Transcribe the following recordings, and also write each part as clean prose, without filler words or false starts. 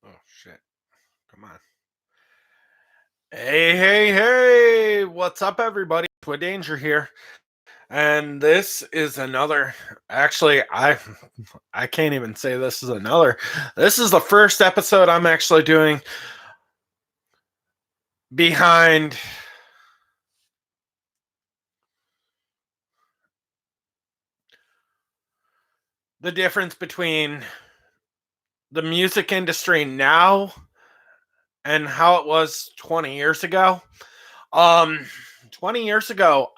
Oh shit. Come on. Hey, what's up everybody? With Danger here. And this is another actually I can't even say this is another. This is the first episode I'm actually doing behind the difference between the music industry now and how it was 20 years ago. Um 20 years ago,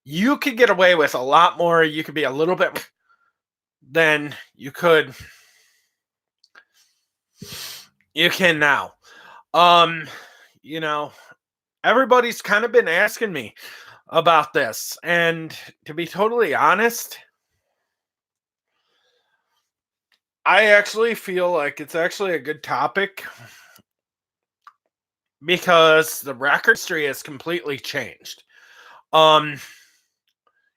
you could get away with a lot more. You could be a little bit than you can now. Um, you know, everybody's kind of been asking me about this, and to be totally honest, I actually feel like it's actually a good topic because the record industry has completely changed. Um,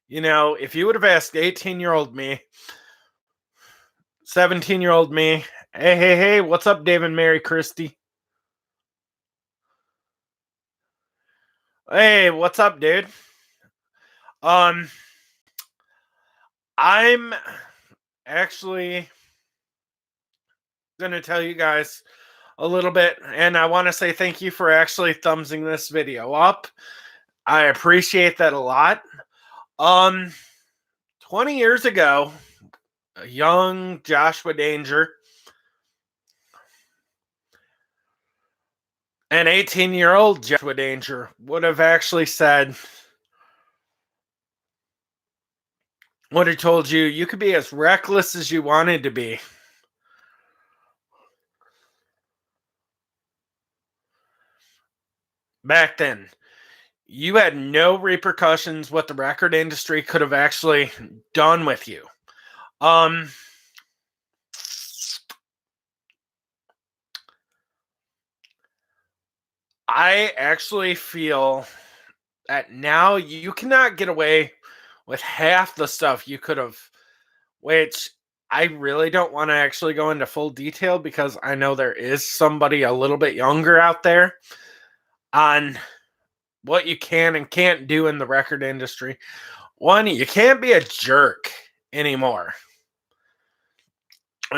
if you would have asked 18-year-old me, 17-year-old me, hey, what's up, David, Mary, Christy? Hey, what's up, dude? Um, I'm actually going to tell you guys a little bit, and I want to say thank you for actually thumbsing this video up. I appreciate that a lot. Um, 20 years ago, a young Joshua Danger and 18-year-old Joshua Danger would have actually said, would have told you, you could be as reckless as you wanted to be. Back then, you had no repercussions what the record industry could have actually done with you. I actually feel that now you cannot get away with half the stuff you could have, which I really don't want to actually go into full detail because I know there is somebody a little bit younger out there on what you can and can't do in the record industry. One, you can't be a jerk anymore.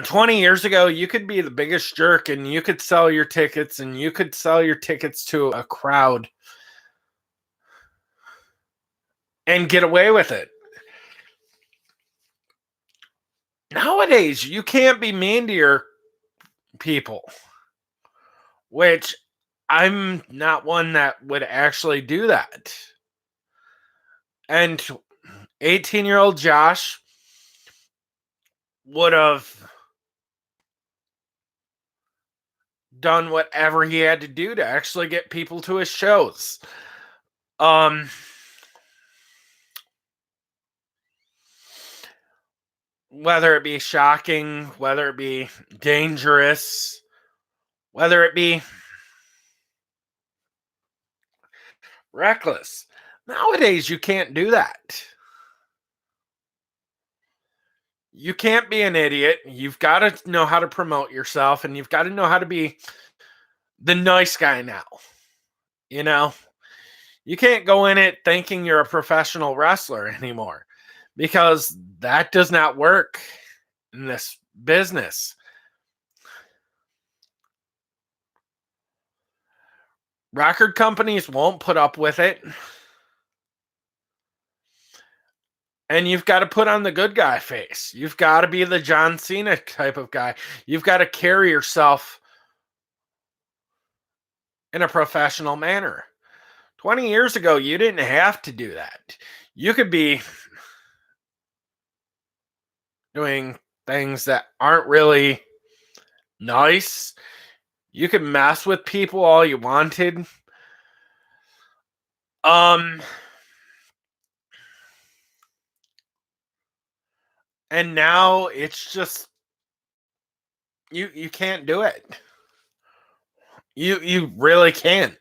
20 years ago, you could be the biggest jerk and you could sell your tickets to a crowd and get away with it. Nowadays, you can't be mean to your people, which I'm not one that would actually do that. And 18-year-old Josh would have done whatever he had to do to actually get people to his shows. Whether it be shocking, whether it be dangerous, whether it be reckless. Nowadays, you can't do that. You can't be an idiot. You've got to know how to promote yourself, and you've got to know how to be the nice guy now. You can't go in it thinking you're a professional wrestler anymore because that does not work in this business. Record companies won't put up with it. And you've got to put on the good guy face. You've got to be the John Cena type of guy. You've got to carry yourself in a professional manner. 20 years ago, you didn't have to do that. You could be doing things that aren't really nice. You could mess with people all you wanted. And now it's just you can't do it. You really can't,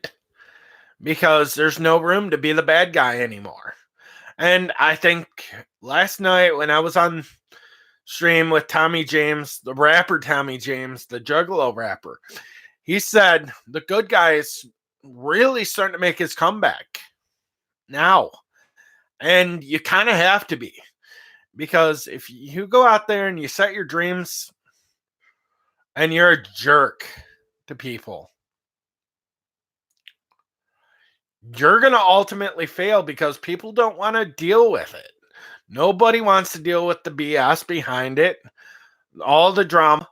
because there's no room to be the bad guy anymore. And I think last night when I was on stream with Tommy James, the rapper Tommy James, the Juggalo rapper. He said the good guy is really starting to make his comeback now. And you kind of have to be. Because if you go out there and you set your dreams and you're a jerk to people, you're going to ultimately fail because people don't want to deal with it. Nobody wants to deal with the BS behind it, all the drama,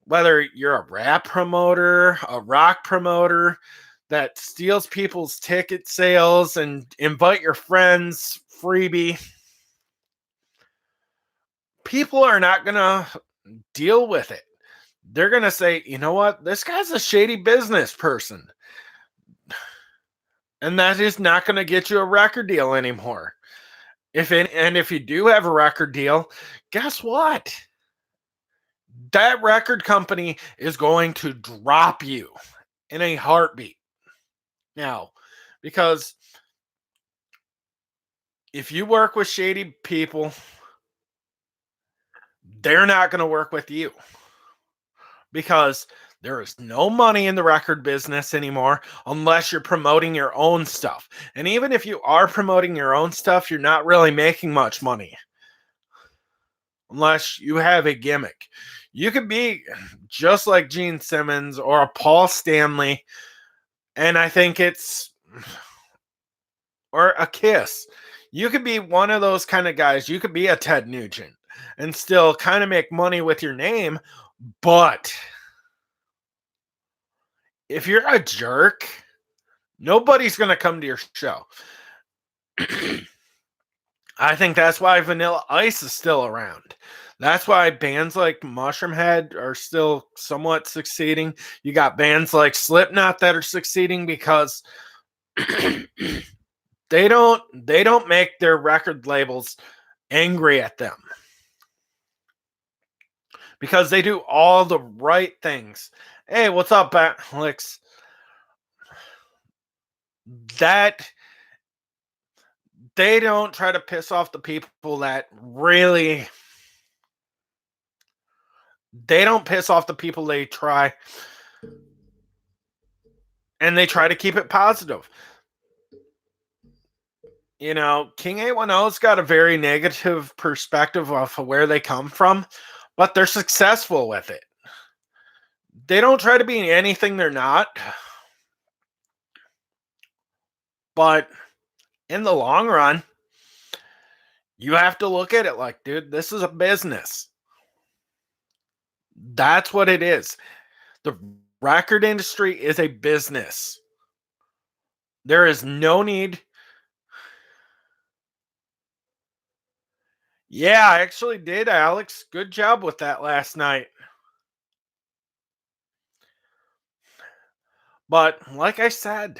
whether you're a rap promoter, a rock promoter that steals people's ticket sales and invite your friends, freebie. People are not going to deal with it. They're going to say, you know what? This guy's a shady business person. And that is not going to get you a record deal anymore. If you do have a record deal, guess what? That record company is going to drop you in a heartbeat. Now, because if you work with shady people, they're not going to work with you. Because there is no money in the record business anymore unless you're promoting your own stuff. And even if you are promoting your own stuff, you're not really making much money unless you have a gimmick. You could be just like Gene Simmons or a Paul Stanley, and I think or a Kiss. You could be one of those kind of guys. You could be a Ted Nugent and still kind of make money with your name, but if you're a jerk, nobody's going to come to your show. I think that's why Vanilla Ice is still around. That's why bands like Mushroomhead are still somewhat succeeding. You got bands like Slipknot that are succeeding because they don't make their record labels angry at them. Because they do all the right things. Hey, what's up, Alex? That they don't try to piss off the people that really. They don't piss off the people they try. And they try to keep it positive. You know, King 810's got a very negative perspective of where they come from, but they're successful with it. They don't try to be anything they're not. But in the long run, you have to look at it like, dude, this is a business. That's what it is. The record industry is a business. There is no need. Yeah, I actually did, Alex. Good job with that last night. But like I said,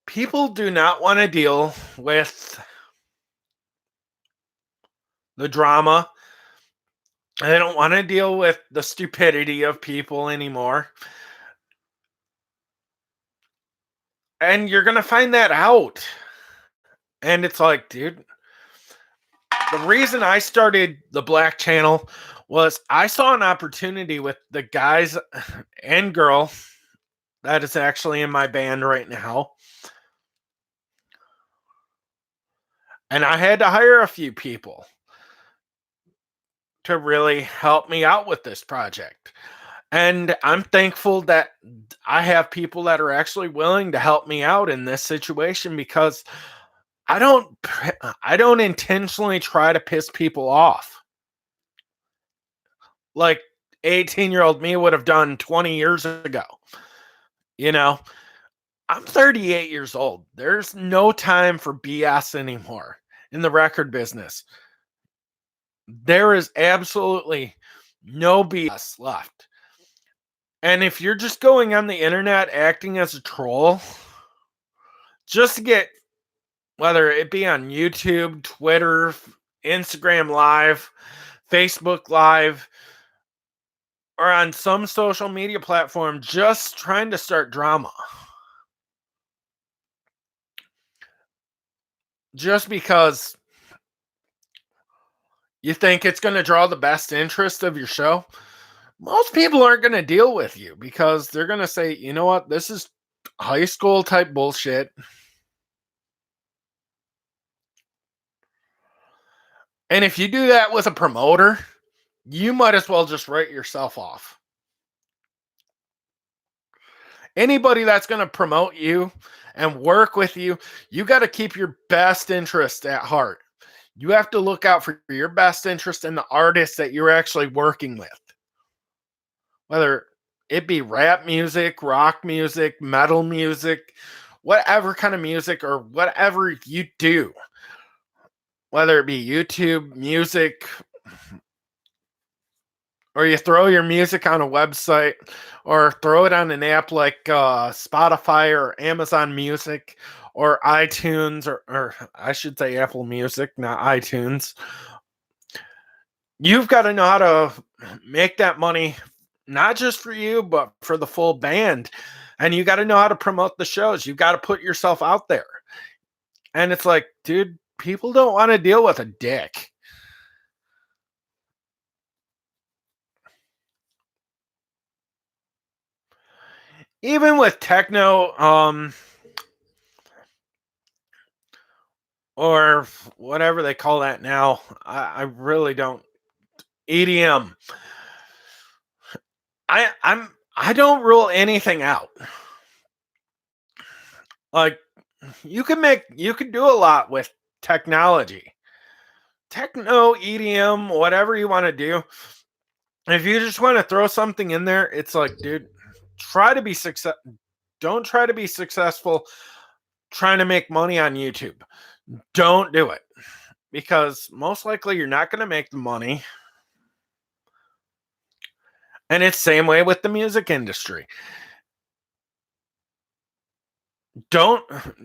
people do not want to deal with the drama. They don't want to deal with the stupidity of people anymore. And you're going to find that out. And it's like, dude, the reason I started the Black Channel was I saw an opportunity with the guys and girl that is actually in my band right now. And I had to hire a few people to really help me out with this project. And I'm thankful that I have people that are actually willing to help me out in this situation because I don't intentionally try to piss people off. Like 18-year-old me would have done 20 years ago. You know, I'm 38 years old. There's no time for BS anymore in the record business. There is absolutely no BS left. And if you're just going on the internet acting as a troll, just to get, whether it be on YouTube, Twitter, Instagram Live, Facebook Live, or on some social media platform, just trying to start drama. Just because You think it's going to draw the best interest of your show? Most people aren't going to deal with you because they're going to say, you know what, this is high school type bullshit. And if you do that with a promoter, you might as well just write yourself off. Anybody that's going to promote you and work with you, you got to keep your best interest at heart. You have to look out for your best interest in the artists that you're actually working with. Whether it be rap music, rock music, metal music, whatever kind of music or whatever you do. Whether it be YouTube, music, or you throw your music on a website or throw it on an app like Spotify or Amazon Music or iTunes or I should say Apple Music, not iTunes. You've got to know how to make that money, not just for you, but for the full band. And you got to know how to promote the shows. You got to put yourself out there. And it's like, dude, people don't want to deal with a dick. Even with techno, or whatever they call that now, I really don't. EDM. I don't rule anything out. Like you can do a lot with technology. Techno, EDM, whatever you want to do. If you just want to throw something in there, it's like, dude, try to be success. Don't try to be successful trying to make money on YouTube. Don't do it because most likely you're not going to make the money. And it's same way with the music industry. Don't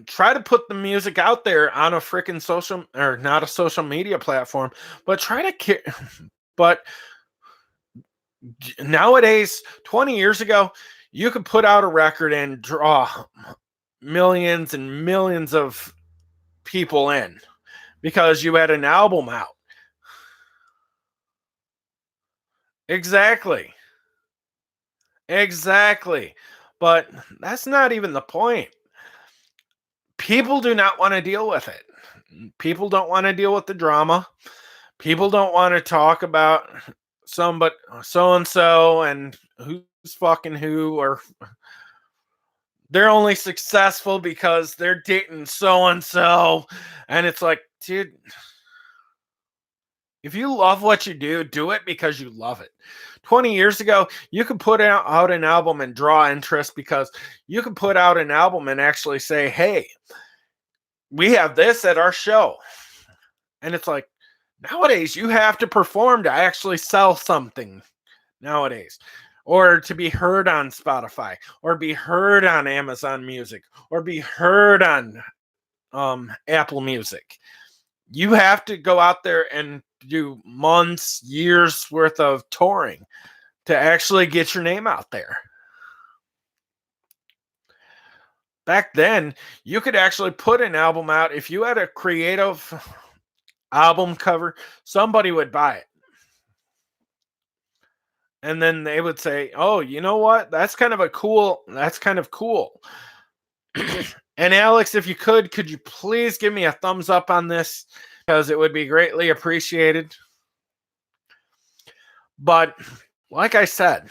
try to put the music out there on a freaking social or not a social media platform, but but nowadays, 20 years ago, you could put out a record and draw millions and millions of people in because you had an album out. Exactly. But that's not even the point. People do not want to deal with it. People don't want to deal with the drama. People don't want to talk about somebody so and so and who's fucking who, or they're only successful because they're dating so and so. And it's like, dude, if you love what you do it because you love it. 20 years ago, you could put out an album and draw interest because you could put out an album and actually say, hey, we have this at our show. And it's like, nowadays, you have to perform to actually sell something nowadays, or to be heard on Spotify, or be heard on Amazon Music, or be heard on Apple Music. You have to go out there and do months, years worth of touring to actually get your name out there. Back then, you could actually put an album out. If you had a creative album cover, somebody would buy it. And then they would say, oh, you know what? That's kind of cool. And Alex, if you could you please give me a thumbs up on this? Because it would be greatly appreciated. But like I said,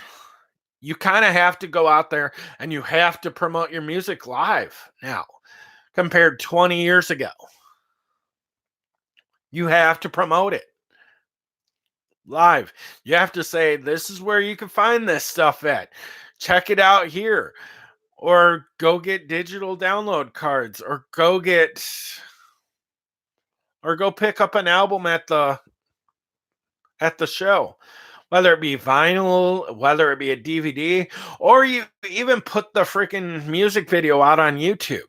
you kind of have to go out there and you have to promote your music live now compared 20 years ago. You have to promote it live. You have to say, this is where you can find this stuff at. Check it out here. Or go get digital download cards, or go pick up an album at the show, whether it be vinyl, whether it be a DVD, or you even put the freaking music video out on YouTube.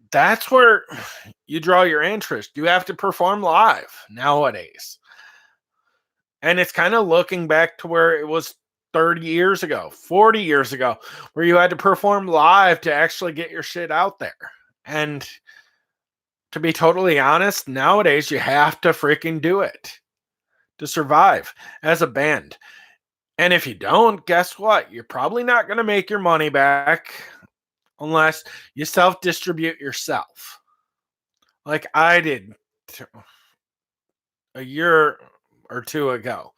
That's where you draw your interest. You have to perform live nowadays. And it's kind of looking back to where it was 30 years ago, 40 years ago, where you had to perform live to actually get your shit out there. And to be totally honest, nowadays you have to freaking do it. to survive as a band. And if you don't, guess what? You're probably not going to make your money back unless you self distribute yourself, like I did a year or two ago.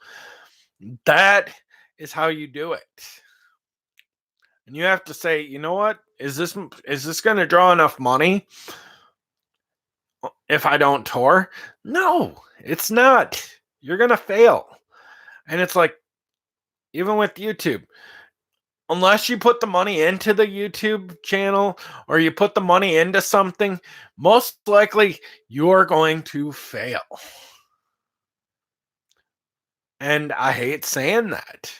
That is how you do it. And you have to say, you know what? Is this going to draw enough money if I don't tour? No, it's not. You're going to fail. And it's like, even with YouTube, unless you put the money into the YouTube channel or you put the money into something, most likely you're going to fail. And I hate saying that,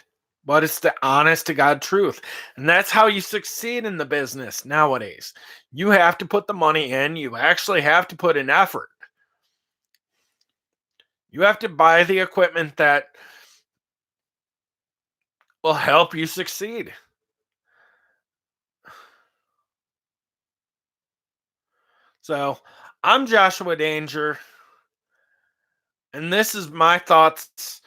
but it's the honest to God truth. And that's how you succeed in the business nowadays. You have to put the money in. You actually have to put in effort. You have to buy the equipment that will help you succeed. So I'm Joshua Danger, and this is my thoughts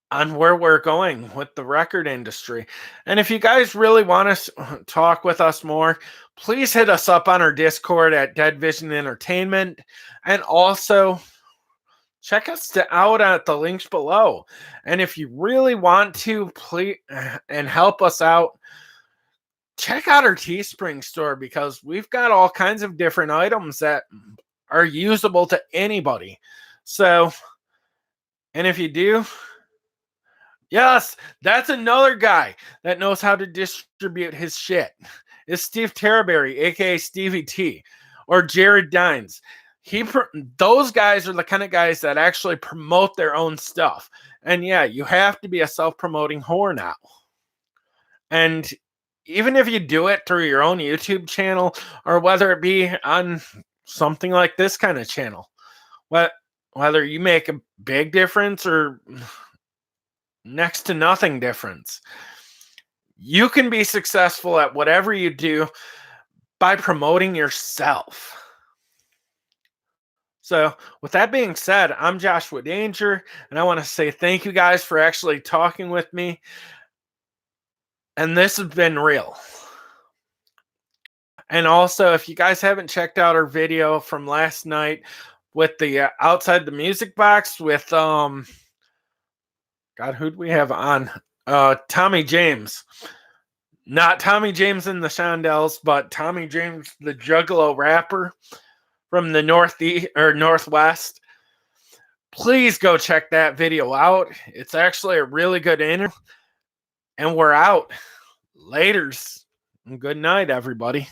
on where we're going with the record industry. And if you guys really want to talk with us more, please hit us up on our Discord at Dead Vision Entertainment. And also check us out at the links below. And if you really want to, please and help us out, check out our Teespring store, because we've got all kinds of different items that are usable to anybody. So, and if you do, yes, that's another guy that knows how to distribute his shit. It's Steve Terraberry, aka Stevie T, or Jared Dines. Those guys are the kind of guys that actually promote their own stuff. And yeah, you have to be a self-promoting whore now. And even if you do it through your own YouTube channel, or whether it be on something like this kind of channel, whether you make a big difference or next to nothing difference, you can be successful at whatever you do by promoting yourself. So with that being said, I'm Joshua Danger, and I want to say thank you guys for actually talking with me. And this has been real. And also, if you guys haven't checked out our video from last night with the outside the music box with God, who'd we have on? Tommy James. Not Tommy James and the Shondells, but Tommy James, the Juggalo rapper from the Northeast or Northwest. Please go check that video out. It's actually a really good interview. And we're out. Laters. And good night, everybody.